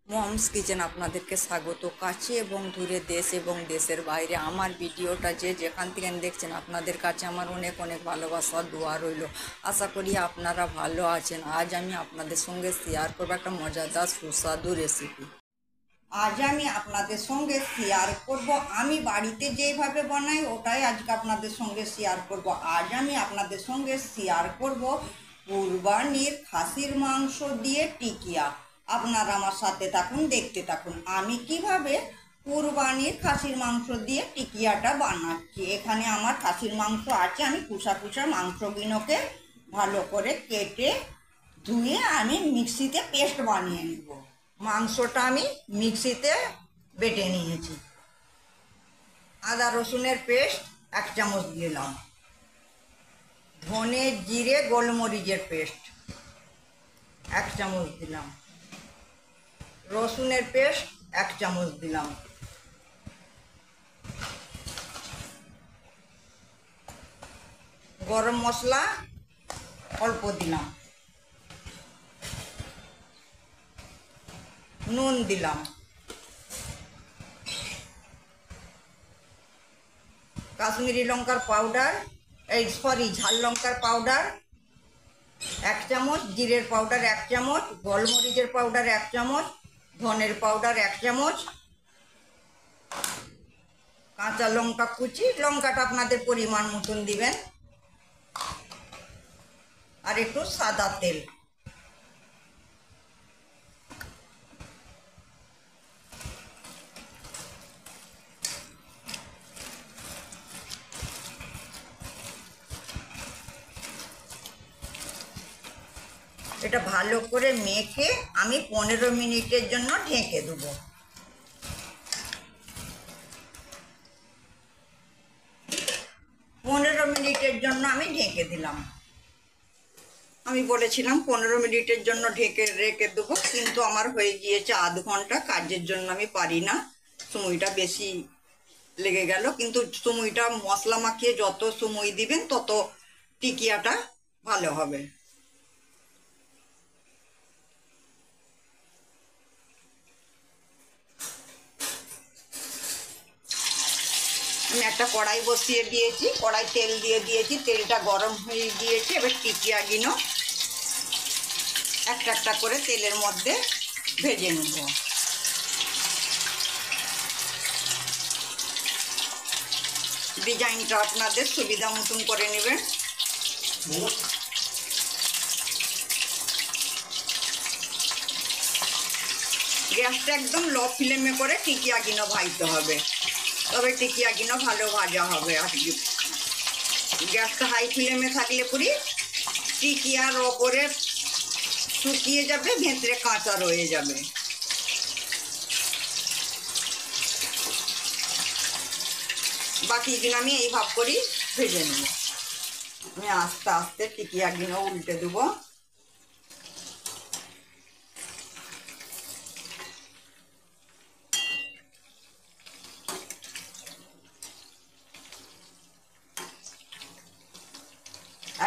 Moms kitchen আপনাদেরকে স্বাগত। কাছে এবং দূরে, দেশ এবং দেশের বাইরে আমার ভিডিওটা যে যেখান থেকে দেখছেন, আপনাদের কাছে আমার অনেক অনেক ভালোবাসা দোয়া রইল। আশা করি আপনারা ভালো আছেন। আজ আমি আপনাদের সঙ্গে শেয়ার করবো একটা মজাদার সুস্বাদু রেসিপি। আজ আমি আপনাদের সঙ্গে শেয়ার করব আমি বাড়িতে যেভাবে বানাই ওটাই আজকে আপনাদের সঙ্গে শেয়ার করব। আজ আমি আপনাদের সঙ্গে শেয়ার করব কুরবানির খাসির মাংস দিয়ে টিকিয়া। আপনারা আমার সাথে থাকুন, দেখতে থাকুন আমি কিভাবে কুরবানির খাসির মাংস দিয়ে টিকিয়াটা বানাচ্ছি। এখানে আমার খাসির মাংস আছে, আমি কুসা কুসা মাংসগুলোকে ভালো করে কেটে ধুয়ে আমি মিক্সিতে পেস্ট বানিয়ে নেব। মাংসটা আমি মিক্সিতে বেটে নিয়েছি। আদা রসুনের পেস্ট 1 চামচ দিলাম, ধনে জিরে গোলমরিচের পেস্ট 1 চামচ দিলাম, রসুনের পেস্ট 1 চামচ দিলাম, গরম মশলা অল্প দিলাম, নুন দিলাম, কাশ্মীরি লঙ্কার পাউডার ঝাল লঙ্কার পাউডার 1 চামচ, জিরের পাউডার 1 চামচ, গোলমরিচের পাউডার 1 চামচ, ধনের পাউডার 1 চামচ, কাঁচা লঙ্কা কুচি, লঙ্কাটা আপনাদের পরিমাণ মতন দিবেন, আর একটু সাদা তেল। এটা ভালো করে মেখে আমি 15 মিনিটের জন্য ঢেকে দেবো। 15 মিনিটের জন্য আমি ঢেকে দিলাম। আমি বলেছিলাম 15 মিনিটের জন্য ঢেকে রেখে দেবো, কিন্তু আমার হয়ে গিয়েছে আধ ঘন্টা। কাজের জন্য আমি পারি না, সময়টা বেশি লেগে গেল। কিন্তু সময়টা মশলা মাখিয়ে যত সময় দিবেন তত টিকিয়াটা ভালো হবে। আমি একটা কড়াই বসিয়ে দিয়েছি, কড়াই তেল দিয়ে দিয়েছি, তেলটা গরম হয়ে গিয়েছে। এবার টিকিয়াগুলো একটা একটা করে তেলের মধ্যে ভেজে নেব। ডিজাইনটা আপনাদের সুবিধা মতন করে নেবেন। গ্যাসটা একদম লো ফ্লেমে করে টিকিয়াগুলো ভাজতে হবে, তবে টিকিয়াগুলো ভালো ভাজা হবে। আর গ্যাসটা হাই ফ্লেমে থাকলে পুরি টিকিয়ার ওপরে শুকিয়ে যাবে, ভেতরে কাঁচা রয়ে যাবে। বাকিগুলো আমি এই ভাব করি ভেজে নেব। আমি আস্তে আস্তে টিকিয়াগুলো উল্টে দেবো।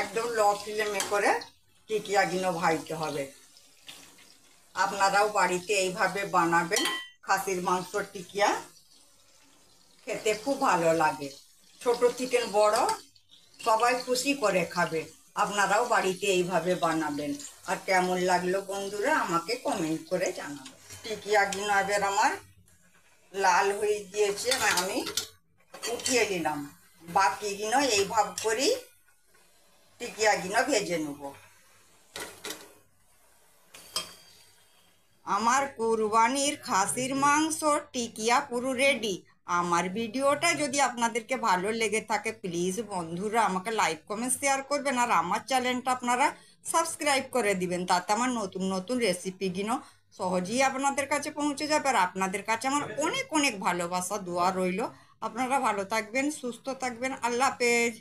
একদম লো ফ্লেমে করে টিকিয়াগুলো ভাজতে হবে। আপনারাও বাড়িতে এইভাবে বানাবেন। খাসির মাংসর টিকিয়া খেতে খুব ভালো লাগে, ছোট থেকে বড় সবাই খুশি করে খাবে। আপনারাও বাড়িতে এইভাবে বানাবেন। আর কেমন লাগলো বন্ধুরা আমাকে কমেন্ট করে জানাবেন। টিকিয়াগুলো এবার আমার লাল হয়ে গিয়েছে, আমি উঠিয়ে নিলাম। বাকিগুলো এইভাবে করেই টিকিয়াগুলো ভেজে নেব। আমার কুরবানির খাসির মাংস টিকিয়া পুরো রেডি। আমার ভিডিওটা যদি আপনাদেরকে ভালো লেগে থাকে, প্লিজ বন্ধুরা আমাকে লাইক কমেন্ট শেয়ার করবেন, আর আমার চ্যানেলটা আপনারা সাবস্ক্রাইব করে দিবেন। তাতে আমার নতুন নতুন রেসিপিগুলো সহজেই আপনাদের কাছে পৌঁছে যাবে। আর আপনাদের কাছে আমার অনেক অনেক ভালোবাসা দোয়া রইল। আপনারা ভালো থাকবেন, সুস্থ থাকবেন। আল্লাহ হাফেজ।